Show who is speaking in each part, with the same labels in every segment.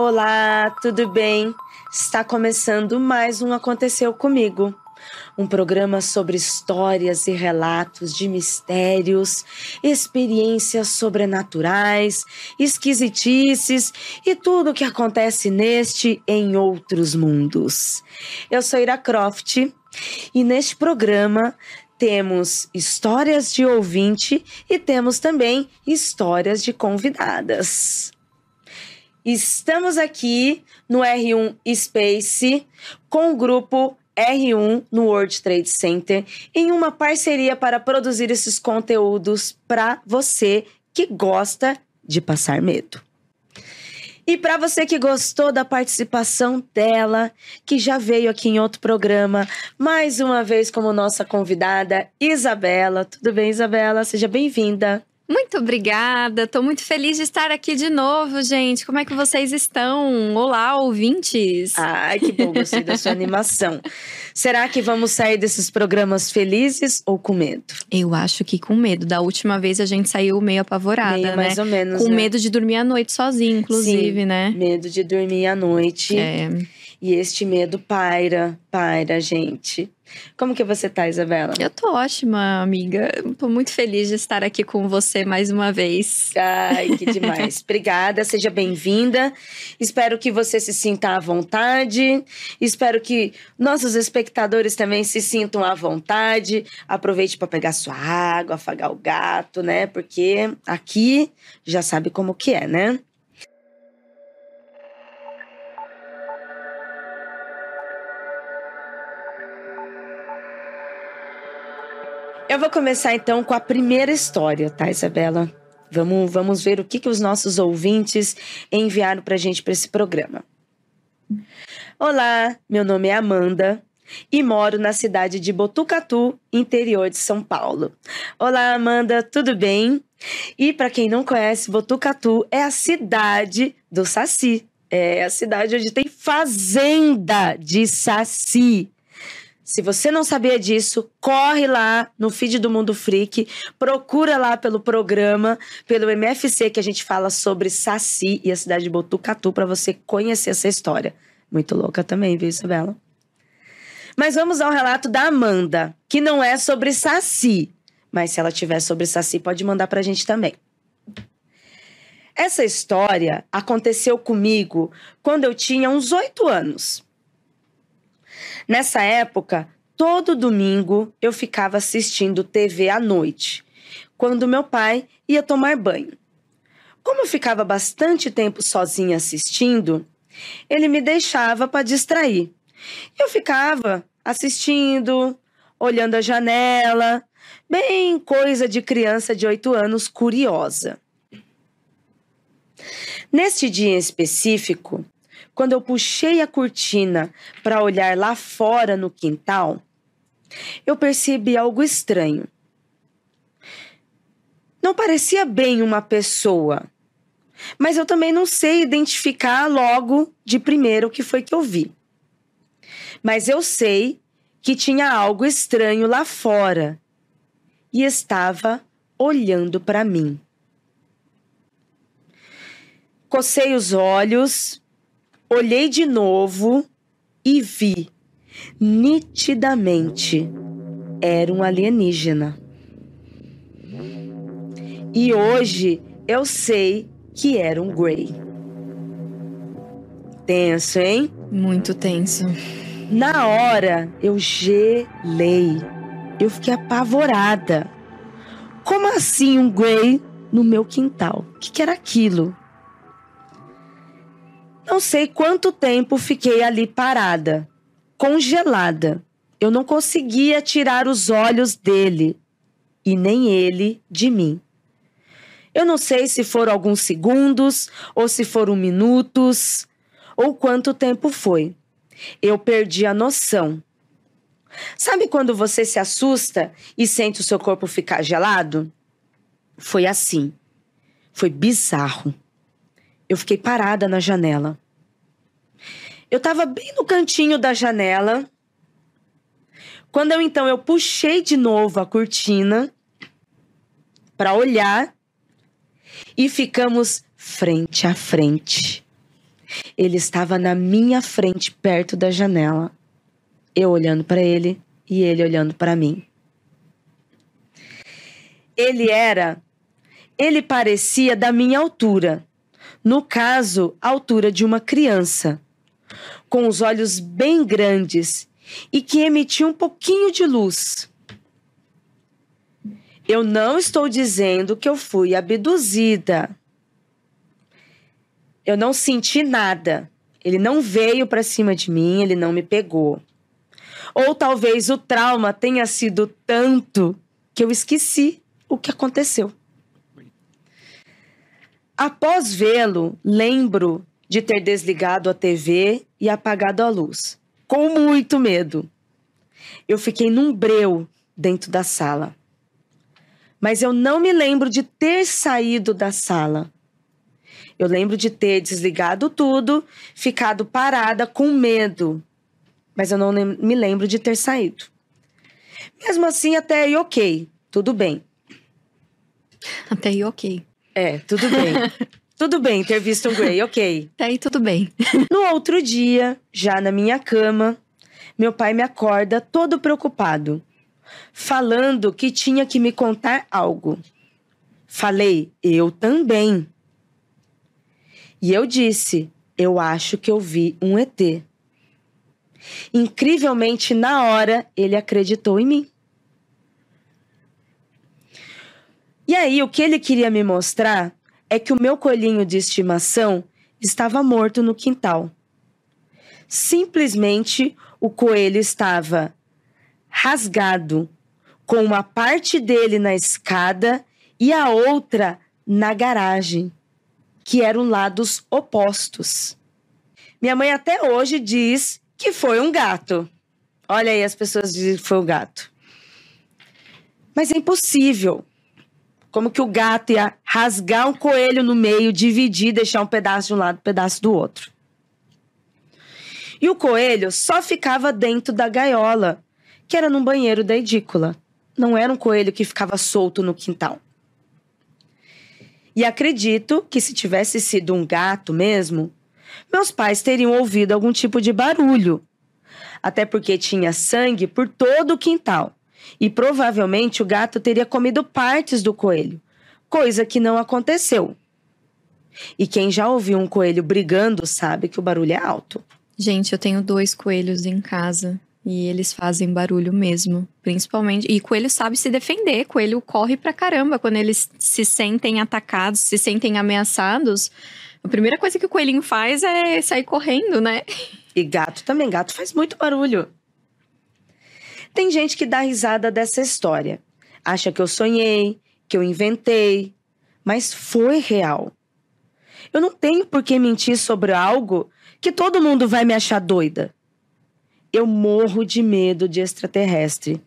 Speaker 1: Olá, tudo bem? Está começando mais um Aconteceu Comigo. Um programa sobre histórias e relatos de mistérios, experiências sobrenaturais, esquisitices e tudo o que acontece neste e em outros mundos. Eu sou Ira Croft e neste programa temos histórias de ouvinte e temos também histórias de convidadas. Estamos aqui no R1 Space com o grupo R1 no World Trade Center em uma parceria para produzir esses conteúdos para você que gosta de passar medo. E para você que gostou da participação dela, que já veio aqui em outro programa, mais uma vez como nossa convidada, Isabela. Tudo bem, Isabela? Seja bem-vinda.
Speaker 2: Muito obrigada, tô muito feliz de estar aqui de novo, gente. Como é que vocês estão? Olá, ouvintes!
Speaker 1: Ai, que bom, gostei da sua animação. Será que vamos sair desses programas felizes ou com medo?
Speaker 2: Eu acho que com medo. Da última vez a gente saiu meio apavorada,
Speaker 1: Meio,
Speaker 2: né?
Speaker 1: mais ou menos,
Speaker 2: com
Speaker 1: né?
Speaker 2: medo de dormir à noite sozinha, inclusive,
Speaker 1: Sim,
Speaker 2: né?
Speaker 1: Medo de dormir à noite. E este medo paira, gente. Como que você tá, Isabela?
Speaker 2: Eu tô ótima, amiga. Tô muito feliz de estar aqui com você mais uma vez.
Speaker 1: Ai, que demais. Obrigada, seja bem-vinda. Espero que você se sinta à vontade. Espero que nossos espectadores também se sintam à vontade. Aproveite para pegar sua água, afagar o gato, né? Porque aqui já sabe como que é, né? Eu vou começar então com a primeira história, tá, Isabela? Vamos ver o que os nossos ouvintes enviaram pra gente para esse programa. Olá, meu nome é Amanda e moro na cidade de Botucatu, interior de São Paulo. Olá, Amanda, tudo bem? E para quem não conhece, Botucatu é a cidade do Saci. É a cidade onde tem fazenda de Saci. Se você não sabia disso, corre lá no feed do Mundo Freak, procura lá pelo programa, pelo MFC, que a gente fala sobre Saci e a cidade de Botucatu, para você conhecer essa história. Muito louca também, viu, Isabela? Mas vamos ao relato da Amanda, que não é sobre Saci, mas se ela tiver sobre Saci, pode mandar pra gente também. Essa história aconteceu comigo quando eu tinha uns 8 anos. Nessa época, todo domingo eu ficava assistindo TV à noite, quando meu pai ia tomar banho. Como eu ficava bastante tempo sozinha assistindo, ele me deixava para distrair. Eu ficava assistindo, olhando a janela, bem coisa de criança de 8 anos curiosa. Neste dia em específico, quando eu puxei a cortina para olhar lá fora no quintal, eu percebi algo estranho. Não parecia bem uma pessoa, mas eu também não sei identificar logo de primeiro o que foi que eu vi. Mas eu sei que tinha algo estranho lá fora e estava olhando para mim. Cocei os olhos, olhei de novo e vi, nitidamente, era um alienígena. E hoje eu sei que era um Grey. Tenso, hein?
Speaker 2: Muito tenso.
Speaker 1: Na hora, eu gelei. Eu fiquei apavorada. Como assim um Grey no meu quintal? O que era aquilo? Não sei quanto tempo fiquei ali parada, congelada. Eu não conseguia tirar os olhos dele e nem ele de mim. Eu não sei se foram alguns segundos ou se foram minutos ou quanto tempo foi. Eu perdi a noção. Sabe quando você se assusta e sente o seu corpo ficar gelado? Foi assim. Foi bizarro. Eu fiquei parada na janela. Eu estava bem no cantinho da janela. Quando eu puxei de novo a cortina para olhar e ficamos frente a frente. Ele estava na minha frente, perto da janela. Eu olhando para ele e ele olhando para mim. Ele parecia da minha altura. No caso, a altura de uma criança. Com os olhos bem grandes e que emitia um pouquinho de luz. Eu não estou dizendo que eu fui abduzida. Eu não senti nada. Ele não veio para cima de mim, ele não me pegou. Ou talvez o trauma tenha sido tanto que eu esqueci o que aconteceu. Após vê-lo, lembro de ter desligado a TV e apagado a luz, com muito medo. Eu fiquei num breu dentro da sala. Mas eu não me lembro de ter saído da sala. Eu lembro de ter desligado tudo, ficado parada com medo. Mas eu não me lembro de ter saído. Mesmo assim, até aí ok, tudo bem.
Speaker 2: Até aí ok.
Speaker 1: Tudo bem. Tudo bem ter visto um Grey, ok.
Speaker 2: Até aí tudo bem.
Speaker 1: No outro dia, já na minha cama, meu pai me acorda todo preocupado, falando que tinha que me contar algo. Falei, eu também. E eu disse, eu acho que eu vi um ET. Incrivelmente, na hora, ele acreditou em mim. E aí, o que ele queria me mostrar é que o meu coelhinho de estimação estava morto no quintal. Simplesmente, o coelho estava rasgado, com uma parte dele na escada e a outra na garagem, que eram lados opostos. Minha mãe até hoje diz que foi um gato. Olha aí, as pessoas dizem que foi um gato. Mas é impossível. Como que o gato ia rasgar um coelho no meio, dividir, deixar um pedaço de um lado, um pedaço do outro. E o coelho só ficava dentro da gaiola, que era num banheiro da edícula. Não era um coelho que ficava solto no quintal. E acredito que se tivesse sido um gato mesmo, meus pais teriam ouvido algum tipo de barulho. Até porque tinha sangue por todo o quintal. E provavelmente o gato teria comido partes do coelho, coisa que não aconteceu. E quem já ouviu um coelho brigando sabe que o barulho é alto.
Speaker 2: Gente, eu tenho 2 coelhos em casa e eles fazem barulho mesmo, principalmente. E coelho sabe se defender, coelho corre pra caramba quando eles se sentem atacados, se sentem ameaçados. A primeira coisa que o coelhinho faz é sair correndo, né?
Speaker 1: E gato também, gato faz muito barulho. Tem gente que dá risada dessa história. Acha que eu sonhei, que eu inventei, mas foi real. Eu não tenho por que mentir sobre algo que todo mundo vai me achar doida. Eu morro de medo de extraterrestre.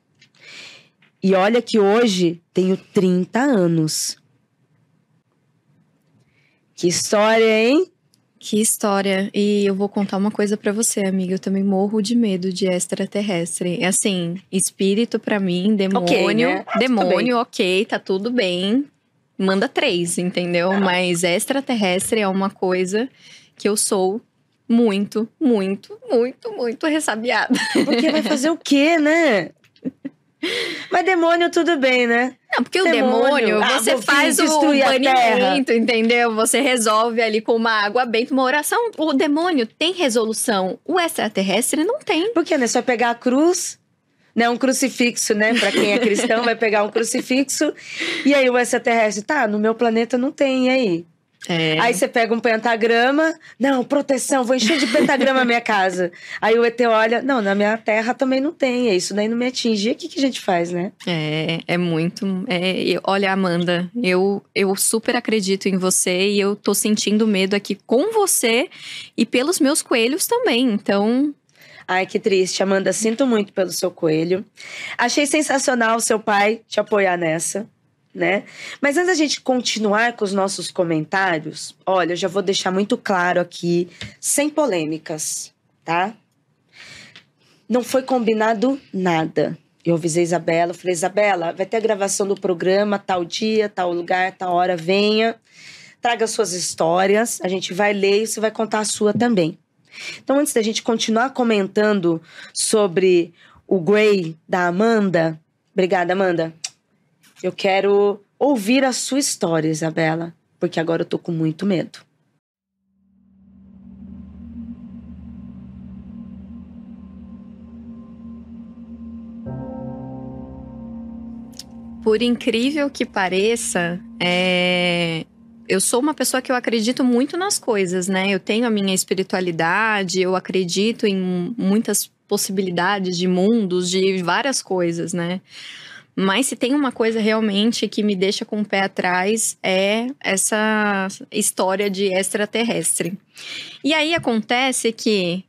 Speaker 1: E olha que hoje tenho 30 anos. Que história, hein?
Speaker 2: Que história. E eu vou contar uma coisa pra você, amiga. Eu também morro de medo de extraterrestre. É assim, espírito pra mim, demônio.
Speaker 1: Okay, né?
Speaker 2: Demônio, ok, tá tudo bem. Manda 3, entendeu? Mas extraterrestre é uma coisa que eu sou muito, muito, muito, muito ressabiada.
Speaker 1: Porque vai fazer o quê, né? Mas demônio tudo bem, né?
Speaker 2: Não, porque o demônio você faz o banimento, entendeu? Você resolve ali com uma água benta, uma oração. O demônio tem resolução. O extraterrestre não tem.
Speaker 1: Por quê, né? Só pegar a cruz, né? Um crucifixo, né? Pra quem é cristão, vai pegar um crucifixo. E aí o extraterrestre, tá, no meu planeta não tem, e aí? Aí você pega um pentagrama, não, proteção, vou encher de pentagrama a minha casa. Aí o ET olha, não, na minha terra também não tem, isso daí não me atinge. E o que a gente faz, né?
Speaker 2: É muito... olha, Amanda, eu super acredito em você e eu tô sentindo medo aqui com você e pelos meus coelhos também, então...
Speaker 1: Ai, que triste, Amanda, sinto muito pelo seu coelho. Achei sensacional o seu pai te apoiar nessa. Né? Mas antes da gente continuar com os nossos comentários, olha, eu já vou deixar muito claro aqui, sem polêmicas, tá? Não foi combinado nada. Eu avisei a Isabela, falei, Isabela, vai ter a gravação do programa, tal dia, tal lugar, tal hora, venha. traga suas histórias, a gente vai ler e você vai contar a sua também. Então, antes da gente continuar comentando sobre o Grey da Amanda, obrigada, Amanda. Eu quero ouvir a sua história, Isabela, porque agora eu tô com muito medo.
Speaker 2: Por incrível que pareça, eu sou uma pessoa que eu acredito muito nas coisas, né? Eu tenho a minha espiritualidade, eu acredito em muitas possibilidades de mundos, de várias coisas, né? Mas se tem uma coisa realmente que me deixa com o pé atrás, é essa história de extraterrestre. E aí acontece que,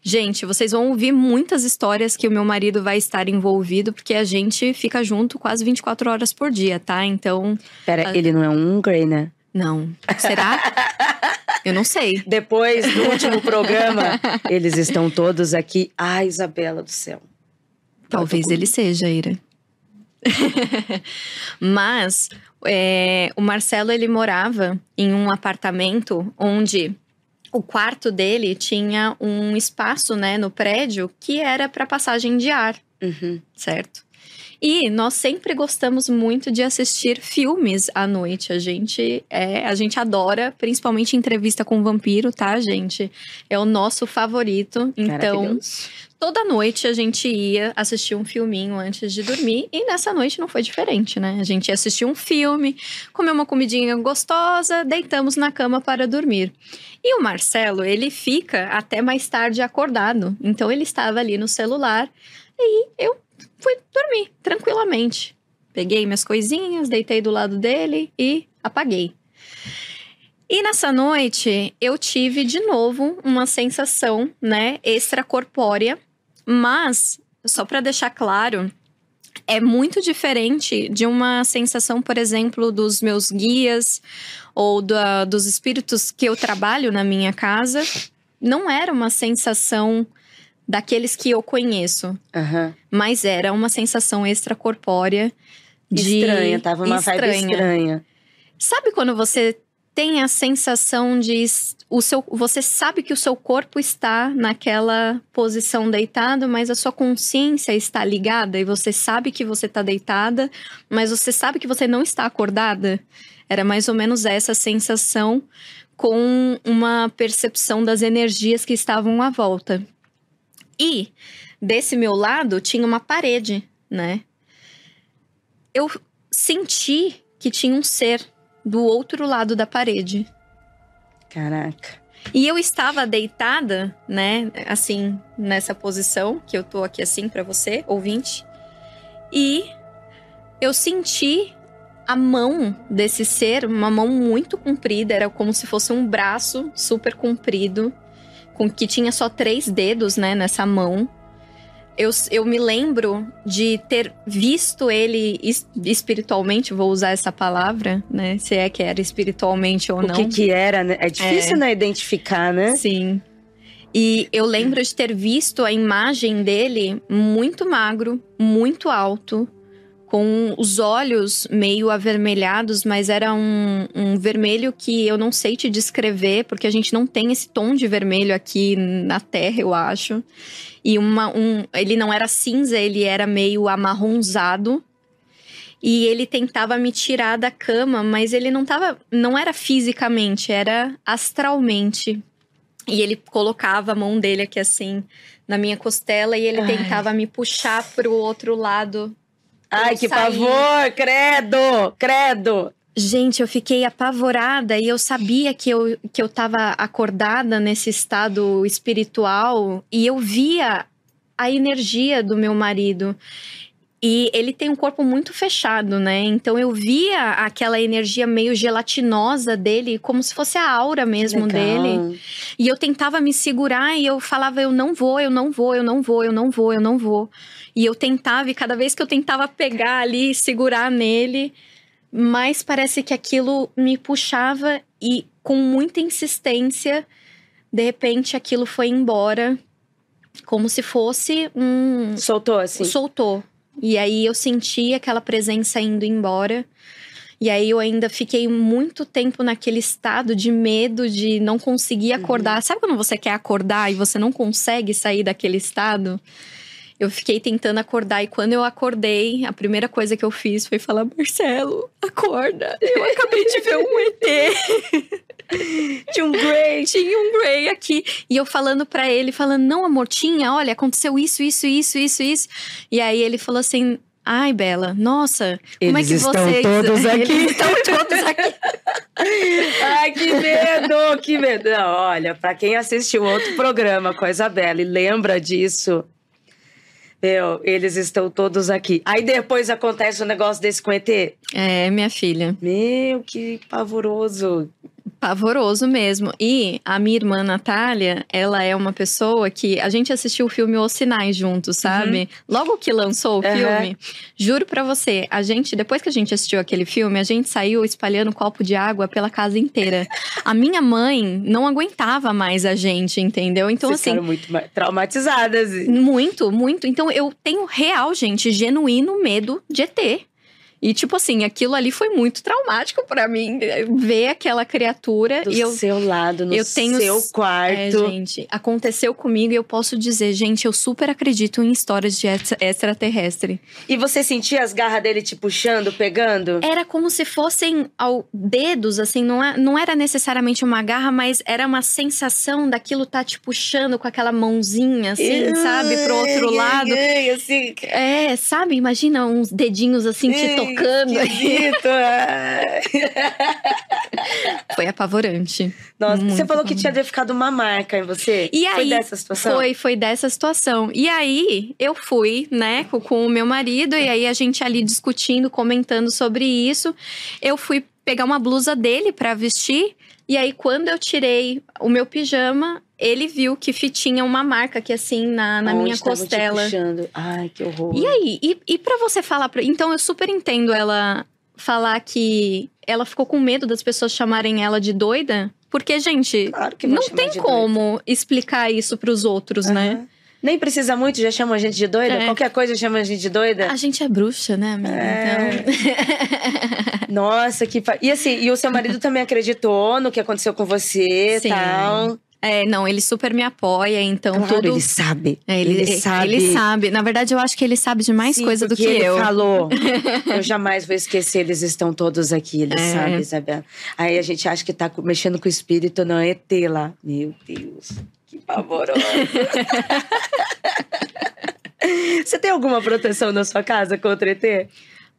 Speaker 2: gente, vocês vão ouvir muitas histórias que o meu marido vai estar envolvido, porque a gente fica junto quase 24 horas por dia, tá? Então...
Speaker 1: Pera, ele não é um Grey, né?
Speaker 2: Não. Será? Eu não sei.
Speaker 1: Depois do último programa, eles estão todos aqui. Ai, Isabela do céu.
Speaker 2: Talvez ele seja, Ira. Mas o Marcelo, ele morava em um apartamento onde o quarto dele tinha um espaço, né, no prédio que era para passagem de ar, certo? E nós sempre gostamos muito de assistir filmes à noite. A gente adora, principalmente entrevista com vampiro, tá, gente? É o nosso favorito. Então, toda noite a gente ia assistir um filminho antes de dormir. E nessa noite não foi diferente, né? A gente ia assistir um filme, comer uma comidinha gostosa, deitamos na cama para dormir. E o Marcelo, ele fica até mais tarde acordado. Então, ele estava ali no celular e eu fui dormir tranquilamente. Peguei minhas coisinhas, deitei do lado dele e apaguei. E nessa noite, eu tive de novo uma sensação, né, extracorpórea. Mas, só para deixar claro, é muito diferente de uma sensação, por exemplo, dos meus guias ou dos espíritos que eu trabalho na minha casa. Não era uma sensação daqueles que eu conheço. Mas era uma sensação extracorpórea.
Speaker 1: Estranha, tava uma vibe estranha.
Speaker 2: Sabe quando você tem a sensação de... você sabe que o seu corpo está naquela posição deitado, mas a sua consciência está ligada. E você sabe que você está deitada, mas você sabe que você não está acordada. Era mais ou menos essa sensação, com uma percepção das energias que estavam à volta. E desse meu lado tinha uma parede, né? Eu senti que tinha um ser do outro lado da parede.
Speaker 1: Caraca.
Speaker 2: E eu estava deitada, né? Assim, nessa posição, que eu tô aqui assim pra você, ouvinte. E eu senti a mão desse ser, uma mão muito comprida. Era como se fosse um braço super comprido, que tinha só 3 dedos, né, nessa mão. Eu me lembro de ter visto ele espiritualmente, vou usar essa palavra, né? Se é que era espiritualmente ou não.
Speaker 1: O que era, né? É difícil, né, identificar, né?
Speaker 2: Sim. E eu lembro de ter visto a imagem dele muito magro, muito alto, com os olhos meio avermelhados, mas era um vermelho que eu não sei te descrever, porque a gente não tem esse tom de vermelho aqui na Terra, eu acho. E ele não era cinza, ele era meio amarronzado. E ele tentava me tirar da cama, mas ele não era fisicamente, era astralmente. E ele colocava a mão dele aqui assim, na minha costela, e ele tentava me puxar pro outro lado.
Speaker 1: Ai, que pavor! Credo!
Speaker 2: Gente, eu fiquei apavorada e eu sabia que eu tava acordada nesse estado espiritual e eu via a energia do meu marido. E ele tem um corpo muito fechado, né? Então eu via aquela energia meio gelatinosa dele, como se fosse a aura mesmo dele. E eu tentava me segurar e eu falava, eu não vou. E eu tentava, e cada vez que eu tentava pegar ali, segurar nele, mas parece que aquilo me puxava e com muita insistência, de repente aquilo foi embora, como se fosse
Speaker 1: Soltou assim?
Speaker 2: Soltou. E aí eu senti aquela presença indo embora. E aí eu ainda fiquei muito tempo naquele estado de medo de não conseguir acordar. Sabe quando você quer acordar e você não consegue sair daquele estado? Eu fiquei tentando acordar e quando eu acordei, a primeira coisa que eu fiz foi falar: Marcelo, acorda, eu acabei de ver um ET.
Speaker 1: Tinha um Grey
Speaker 2: aqui. E eu falando pra ele, não, amor, olha, aconteceu isso. E aí ele falou assim: ai, Bela, nossa, como
Speaker 1: eles
Speaker 2: é que
Speaker 1: estão todos aqui.
Speaker 2: Eles estão todos aqui.
Speaker 1: Ai, que medo. Não, olha, pra quem assistiu outro programa com a Isabela e lembra disso, eles estão todos aqui. Aí depois acontece um negócio desse com ET?
Speaker 2: É, minha filha.
Speaker 1: Meu, que pavoroso.
Speaker 2: Pavoroso mesmo. E a minha irmã Natália, ela é uma pessoa que... A gente assistiu o filme Os Sinais juntos, sabe? Logo que lançou o filme, juro pra você, depois que a gente assistiu aquele filme, a gente saiu espalhando copo de água pela casa inteira. A minha mãe não aguentava mais a gente, entendeu? Então,
Speaker 1: vocês ficaram muito traumatizadas.
Speaker 2: Muito, muito. Então, eu tenho real, gente, genuíno medo de ET. E, tipo assim, aquilo ali foi muito traumático pra mim. Ver aquela criatura.
Speaker 1: Do seu lado, no seu quarto.
Speaker 2: Gente, aconteceu comigo e eu posso dizer, gente, eu super acredito em histórias de extraterrestre.
Speaker 1: E você sentia as garras dele te puxando, pegando?
Speaker 2: Era como se fossem dedos, assim, não era necessariamente uma garra, mas era uma sensação daquilo tá te puxando com aquela mãozinha, assim, sabe? Pro outro lado.
Speaker 1: Assim.
Speaker 2: Sabe? Imagina uns dedinhos assim te tocando. Foi apavorante.
Speaker 1: Nossa,
Speaker 2: muito
Speaker 1: você falou que tinha ficado uma marca em você.
Speaker 2: E aí,
Speaker 1: foi dessa situação?
Speaker 2: Foi dessa situação. E aí, eu fui, né, com o meu marido. E aí, a gente ali discutindo, comentando sobre isso. Eu fui pegar uma blusa dele pra vestir. E aí, quando eu tirei o meu pijama, ele viu que tinha uma marca aqui, assim, na minha costela.
Speaker 1: Te puxando. Ai, que horror.
Speaker 2: E aí? E pra você falar... Então, eu super entendo ela falar que ela ficou com medo das pessoas chamarem ela de doida. Porque, gente,
Speaker 1: claro que
Speaker 2: não tem como
Speaker 1: doida.
Speaker 2: Explicar isso pros outros, né?
Speaker 1: Nem precisa muito, já chamam a gente de doida? Qualquer coisa chama a gente de doida?
Speaker 2: A gente é bruxa, né, amiga?
Speaker 1: Então... Nossa, E assim, e o seu marido também acreditou no que aconteceu com você e tal?
Speaker 2: Não, ele super me apoia, então
Speaker 1: claro,
Speaker 2: tudo...
Speaker 1: ele sabe.
Speaker 2: Ele sabe. Na verdade, eu acho que ele sabe de mais coisa do que
Speaker 1: ele
Speaker 2: eu.
Speaker 1: Falou. Eu jamais vou esquecer, eles estão todos aqui, ele sabe, Isabela. Aí a gente acha que tá mexendo com o espírito, não é ET lá. Meu Deus, que pavoroso. Você tem alguma proteção na sua casa contra ET?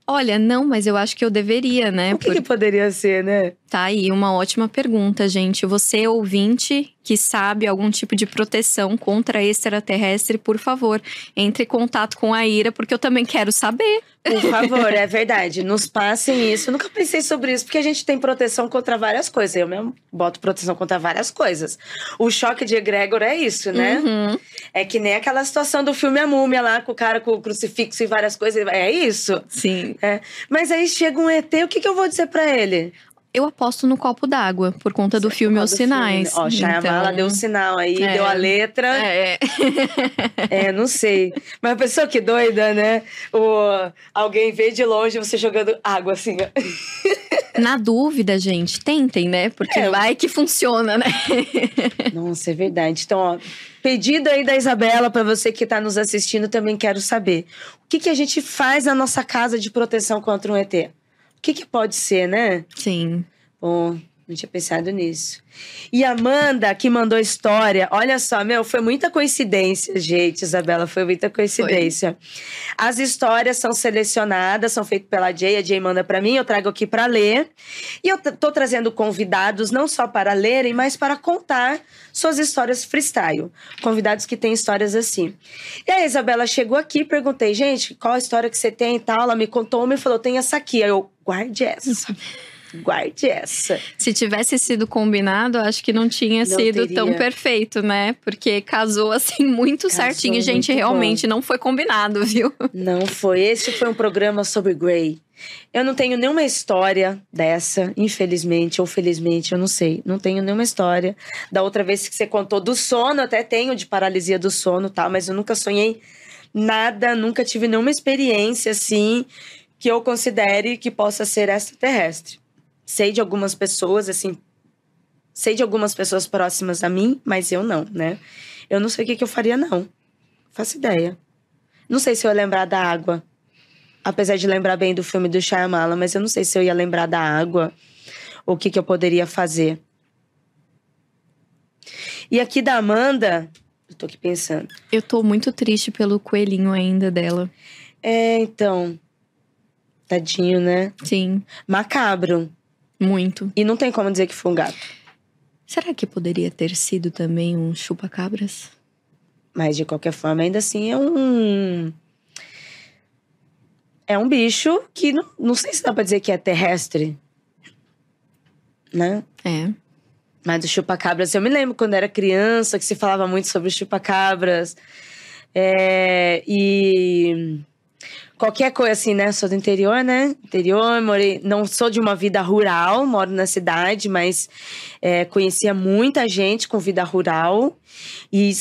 Speaker 2: Olha, não, mas eu acho que eu deveria, né?
Speaker 1: O que poderia ser, né?
Speaker 2: Tá aí, uma ótima pergunta, gente. Você, ouvinte, que sabe algum tipo de proteção contra extraterrestre, por favor, entre em contato com a Ira, porque eu também quero saber.
Speaker 1: Por favor, é verdade. Nos passem isso. Eu nunca pensei sobre isso, porque a gente tem proteção contra várias coisas. Eu mesmo boto proteção contra várias coisas. O choque de egrégor é isso, né? É que nem aquela situação do filme A Múmia lá, com o cara com o crucifixo e várias coisas. É isso?
Speaker 2: Sim.
Speaker 1: Mas aí chega um ET, o que eu vou dizer pra ele?
Speaker 2: Eu aposto no copo d'água, por conta do filme Os Sinais.
Speaker 1: Ó, Shyamala deu um sinal aí, deu a letra. Não sei. Mas a pessoa que doida, né? Alguém vê de longe você jogando água assim, ó.
Speaker 2: Na dúvida, gente, tentem, né? Porque vai que funciona, né?
Speaker 1: Nossa, é verdade. Então, ó, pedido aí da Isabela pra você que tá nos assistindo, também quero saber. O que a gente faz na nossa casa de proteção contra um ET? O que pode ser, né?
Speaker 2: Sim.
Speaker 1: Bom, não tinha pensado nisso. E a Amanda, que mandou a história, olha só, foi muita coincidência, gente, Isabela, foi muita coincidência. Foi. As histórias são selecionadas, são feitas pela Jay, a Jay manda pra mim, eu trago aqui pra ler. E eu tô trazendo convidados não só para lerem, mas para contar suas histórias freestyle. Convidados que têm histórias assim. E aí a Isabela chegou aqui, perguntei, gente, qual a história que você tem e tal? Ela me contou uma e falou, tem essa aqui. Aí eu, guarde essa. Guarde essa.
Speaker 2: Se tivesse sido combinado, acho que não tinha sido tão perfeito, né? Porque casou assim muito certinho. Gente, realmente não foi combinado, viu?
Speaker 1: Não foi. Esse foi um programa sobre Grey. Eu não tenho nenhuma história dessa, infelizmente ou felizmente, eu não sei. Não tenho nenhuma história. Da outra vez que você contou do sono, até tenho de paralisia do sono, tá? Mas eu nunca sonhei nada, nunca tive nenhuma experiência assim que eu considere que possa ser extraterrestre. Sei de algumas pessoas, assim... Sei de algumas pessoas próximas a mim, mas eu não, né? Eu não sei o que eu faria, não. Faço ideia. Não sei se eu ia lembrar da água. Apesar de lembrar bem do filme do Shyamalan, mas eu não sei se eu ia lembrar da água. Ou o que eu poderia fazer. E aqui da Amanda... Eu tô aqui pensando.
Speaker 2: Eu tô muito triste pelo coelhinho ainda dela.
Speaker 1: Então... Tadinho, né?
Speaker 2: Sim.
Speaker 1: Macabro.
Speaker 2: Muito.
Speaker 1: E não tem como dizer que foi um gato.
Speaker 2: Será que poderia ter sido também um chupa-cabras?
Speaker 1: Mas, de qualquer forma, ainda assim é um... É um bicho que não sei se dá pra dizer que é terrestre. Né?
Speaker 2: É.
Speaker 1: Mas do chupa-cabras, eu me lembro quando era criança, que se falava muito sobre chupa-cabras. E... Qualquer coisa assim, né? Sou do interior, né? Interior, morei... Não sou de uma vida rural, moro na cidade, mas conhecia muita gente com vida rural. E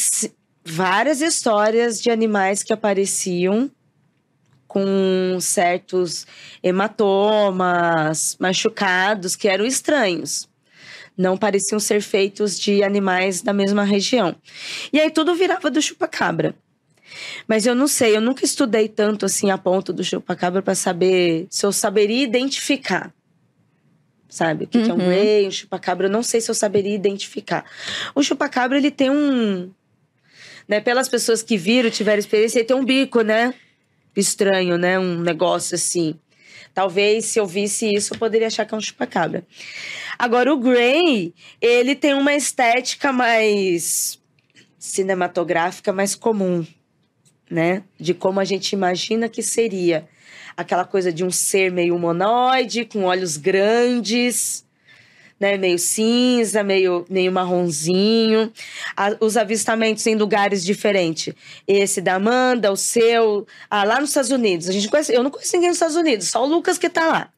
Speaker 1: várias histórias de animais que apareciam com certos hematomas, machucados, que eram estranhos. Não pareciam ser feitos de animais da mesma região. E aí tudo virava do chupa-cabra. Mas eu não sei, eu nunca estudei tanto assim a ponto do chupa-cabra para saber se eu saberia identificar. Sabe? O que é um Grey, um chupa-cabra, eu não sei se eu saberia identificar. O chupa-cabra, ele tem um... Né, pelas pessoas que viram, tiveram experiência, ele tem um bico, né? Estranho, né? Um negócio assim. Talvez, se eu visse isso, eu poderia achar que é um chupa-cabra. Agora, o Grey, ele tem uma estética mais cinematográfica, mais comum. Né? De como a gente imagina que seria. Aquela coisa de um ser meio humanoide, com olhos grandes, né? Meio cinza, meio marronzinho. Os avistamentos em lugares diferentes. Esse da Amanda, o seu... lá nos Estados Unidos. Eu não conheço ninguém nos Estados Unidos, só o Lucas que tá lá.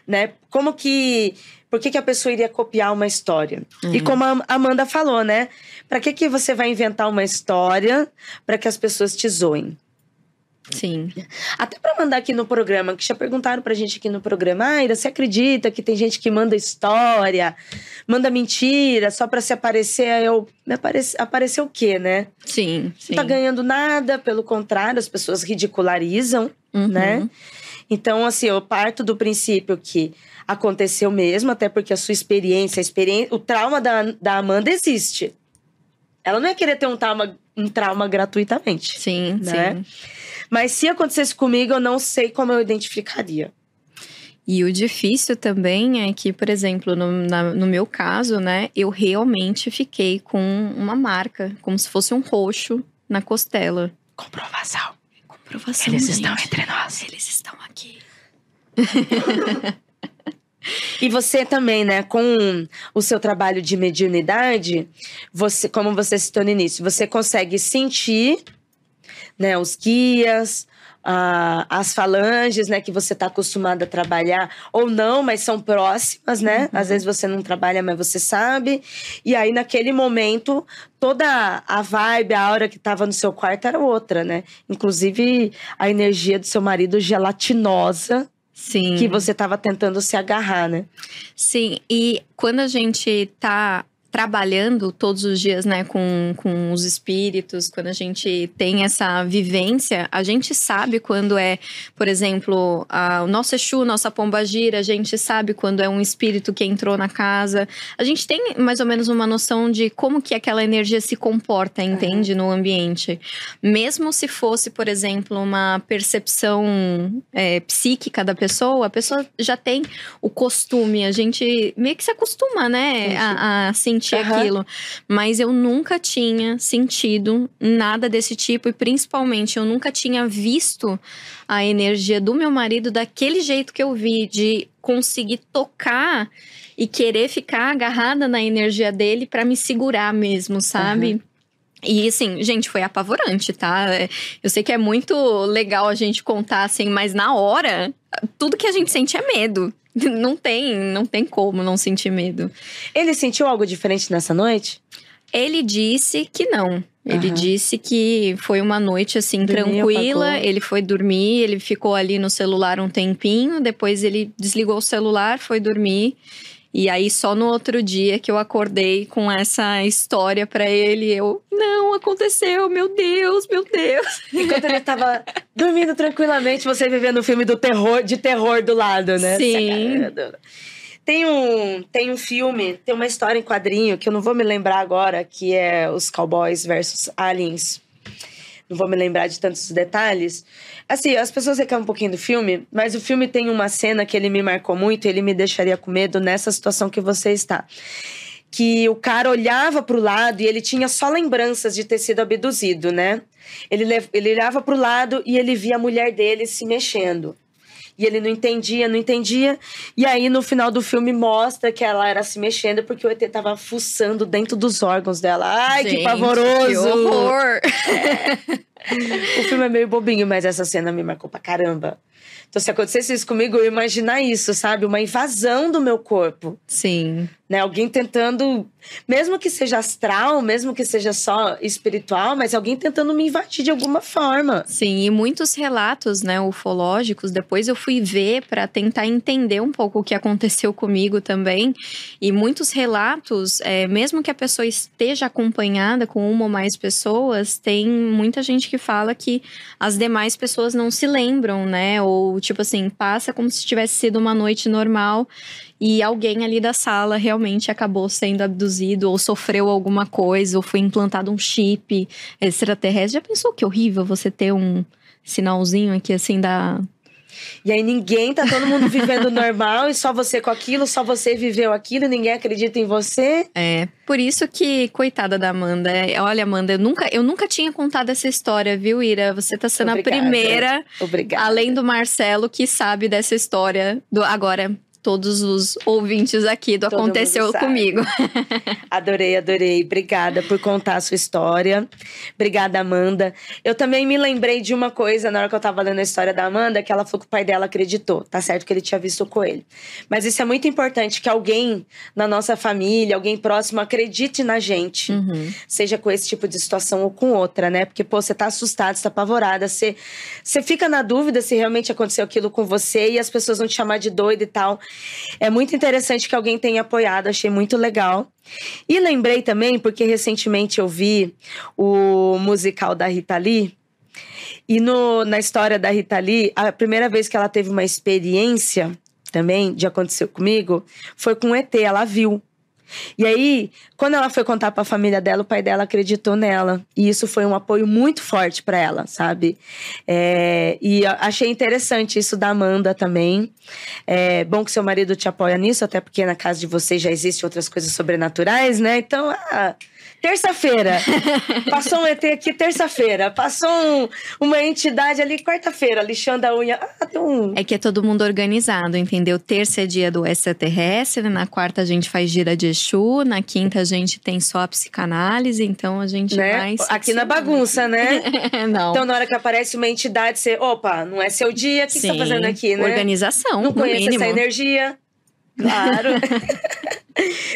Speaker 1: Né? Como que... Por que a pessoa iria copiar uma história? E como a Amanda falou, né? Pra que você vai inventar uma história para que as pessoas te zoem?
Speaker 2: Sim.
Speaker 1: Até para mandar aqui no programa, que já perguntaram pra gente aqui no programa, Aira, você acredita que tem gente que manda história, manda mentira só pra se aparecer? Aparecer o quê, né?
Speaker 2: Sim.
Speaker 1: Não tá ganhando nada, pelo contrário, as pessoas ridicularizam, né? Então, assim, eu parto do princípio que aconteceu mesmo, até porque a sua experiência, o trauma da Amanda existe. Ela não ia querer ter um trauma gratuitamente.
Speaker 2: Sim,
Speaker 1: né?
Speaker 2: sim.
Speaker 1: Mas se acontecesse comigo, eu não sei como eu identificaria.
Speaker 2: E o difícil também é que, por exemplo, no meu caso, né? Eu realmente fiquei com uma marca, como se fosse um roxo na costela.
Speaker 1: Comprovação.
Speaker 2: Eles
Speaker 1: gente. Estão entre nós.
Speaker 2: Eles estão aqui.
Speaker 1: E você também, né, com o seu trabalho de mediunidade, como você citou no início, você consegue sentir, né, os guias, as falanges, né, que você está acostumado a trabalhar, ou não, mas são próximas, né? Às vezes você não trabalha, mas você sabe. E aí, naquele momento, toda a vibe, a aura que estava no seu quarto era outra, né? Inclusive, a energia do seu marido gelatinosa.
Speaker 2: Sim.
Speaker 1: Que você estava tentando se agarrar, né?
Speaker 2: Sim, e quando a gente tá trabalhando todos os dias, né, com os espíritos, quando a gente tem essa vivência, a gente sabe quando é, por exemplo, o nosso Exu, nossa pombagira, a gente sabe quando é um espírito que entrou na casa. A gente tem mais ou menos uma noção de como que aquela energia se comporta, entende, no ambiente. Mesmo se fosse, por exemplo, uma percepção psíquica da pessoa, a pessoa já tem o costume, a gente meio que se acostuma, né, a sentir aquilo. Mas eu nunca tinha sentido nada desse tipo e principalmente eu nunca tinha visto a energia do meu marido daquele jeito que eu vi, de conseguir tocar e querer ficar agarrada na energia dele pra me segurar mesmo, sabe? E assim, gente, foi apavorante, tá? Eu sei que é muito legal a gente contar assim, mas na hora, tudo que a gente sente é medo. Não tem como não sentir medo.
Speaker 1: Ele sentiu algo diferente nessa noite?
Speaker 2: Ele disse que não. Ele disse que foi uma noite, assim, tranquila. Ele foi dormir, ele ficou ali no celular um tempinho. Depois ele desligou o celular, foi dormir. E aí, só no outro dia que eu acordei com essa história pra ele. Não, aconteceu, meu Deus, meu Deus.
Speaker 1: Enquanto ele tava dormindo tranquilamente, você vivendo um filme de terror do lado, né?
Speaker 2: Sim.
Speaker 1: Tem um filme, tem uma história em quadrinho que eu não vou me lembrar agora, que é os Cowboys versus Aliens. Não vou me lembrar de tantos detalhes. Assim, as pessoas reclamam um pouquinho do filme, mas o filme tem uma cena que ele me marcou muito, ele me deixaria com medo nessa situação que você está. Que o cara olhava pro lado e ele tinha só lembranças de ter sido abduzido, né? Ele olhava pro lado e ele via a mulher dele se mexendo. E ele não entendia. E aí, no final do filme, mostra que ela era se mexendo porque o ET tava fuçando dentro dos órgãos dela. Ai, gente, que pavoroso!
Speaker 2: Que horror!
Speaker 1: O filme é meio bobinho, mas essa cena me marcou pra caramba. Então, se acontecesse isso comigo, eu ia imaginar isso, sabe? Uma invasão do meu corpo.
Speaker 2: Sim.
Speaker 1: Né? Alguém tentando, mesmo que seja astral, mesmo que seja só espiritual, mas alguém tentando me invadir de alguma forma.
Speaker 2: Sim, e muitos relatos, né, ufológicos, depois eu fui ver para tentar entender um pouco o que aconteceu comigo também. E muitos relatos, mesmo que a pessoa esteja acompanhada com uma ou mais pessoas, tem muita gente que fala que as demais pessoas não se lembram, né? Ou, tipo assim, passa como se tivesse sido uma noite normal. E alguém ali da sala realmente acabou sendo abduzido ou sofreu alguma coisa, ou foi implantado um chip extraterrestre. Já pensou que horrível você ter um sinalzinho aqui assim da...
Speaker 1: E aí tá todo mundo vivendo normal e só você com aquilo, só você viveu aquilo e ninguém acredita em você.
Speaker 2: Por isso que, coitada da Amanda. Olha, Amanda, eu nunca tinha contado essa história, viu, Ira? Você tá sendo a primeira, além do Marcelo, que sabe dessa história. Agora, todos os ouvintes aqui do
Speaker 1: Todo
Speaker 2: Aconteceu Comigo.
Speaker 1: Adorei. Obrigada por contar a sua história. Obrigada, Amanda. Eu também me lembrei de uma coisa na hora que eu tava lendo a história da Amanda, que ela falou que o pai dela acreditou. Tá certo que ele tinha visto o coelho. Mas isso é muito importante, que alguém na nossa família, alguém próximo, acredite na gente. Seja com esse tipo de situação ou com outra, né? Porque, você tá assustada, você tá apavorada. Você fica na dúvida se realmente aconteceu aquilo com você e as pessoas vão te chamar de doida e tal. É muito interessante que alguém tenha apoiado, achei muito legal. E lembrei também, porque recentemente eu vi o musical da Rita Lee. E na história da Rita Lee, a primeira vez que ela teve uma experiência também, de acontecer comigo, foi com o ET, ela viu. E aí, quando ela foi contar pra família dela, o pai dela acreditou nela. E isso foi um apoio muito forte pra ela, sabe? E achei interessante isso da Amanda também. É bom que seu marido te apoia nisso, até porque na casa de vocês já existem outras coisas sobrenaturais, né? Então, terça-feira. Passou um ET aqui terça-feira. Passou uma entidade ali quarta-feira, lixando a unha. Tem um...
Speaker 2: É que é todo mundo organizado, entendeu? Terça é dia do extraterrestre, na quarta a gente faz gira de Exu, na quinta a gente tem só a psicanálise, então a gente vai...
Speaker 1: Aqui na bagunça, né?
Speaker 2: Não.
Speaker 1: Então, na hora que aparece uma entidade, você... Opa, não é seu dia, o que você tá fazendo aqui, né?
Speaker 2: Organização,
Speaker 1: não conheço
Speaker 2: mínimo.
Speaker 1: Essa energia. Claro.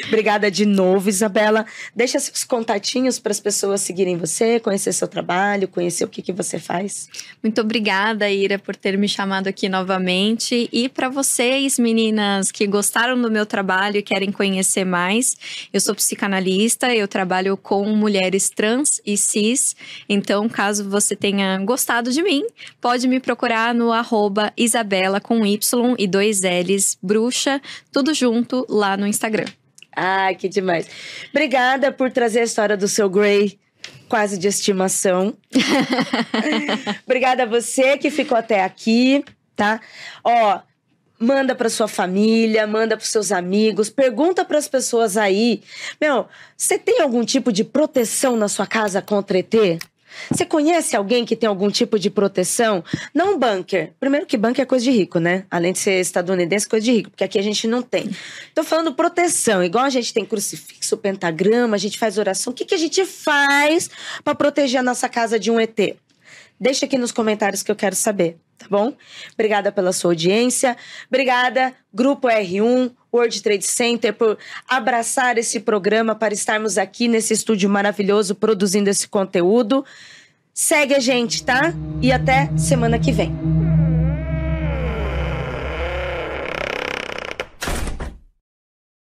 Speaker 1: Obrigada de novo, Isabela. Deixa seus contatinhos para as pessoas seguirem você, conhecer seu trabalho, conhecer o que você faz.
Speaker 2: Muito obrigada, Ira, por ter me chamado aqui novamente. E para vocês, meninas, que gostaram do meu trabalho e querem conhecer mais, eu sou psicanalista, eu trabalho com mulheres trans e cis. Então, caso você tenha gostado de mim, pode me procurar no @Isabela com Y e 2 L's, bruxa, tudo junto lá no Instagram.
Speaker 1: Ai, que demais. Obrigada por trazer a história do seu Grey, quase de estimação. Obrigada a você que ficou até aqui, tá? Manda pra sua família, manda pros seus amigos, pergunta pras pessoas aí. Você tem algum tipo de proteção na sua casa contra ET? Você conhece alguém que tem algum tipo de proteção? Não bunker. Primeiro que bunker é coisa de rico, né? Além de ser estadunidense, coisa de rico. Porque aqui a gente não tem. Tô falando proteção. Igual a gente tem crucifixo, pentagrama, a gente faz oração. O que a gente faz pra proteger a nossa casa de um ET? Deixa aqui nos comentários que eu quero saber, tá bom? Obrigada pela sua audiência. Obrigada, Grupo R1, World Trade Center, por abraçar esse programa para estarmos aqui nesse estúdio maravilhoso produzindo esse conteúdo. Segue a gente, tá? E até semana que vem.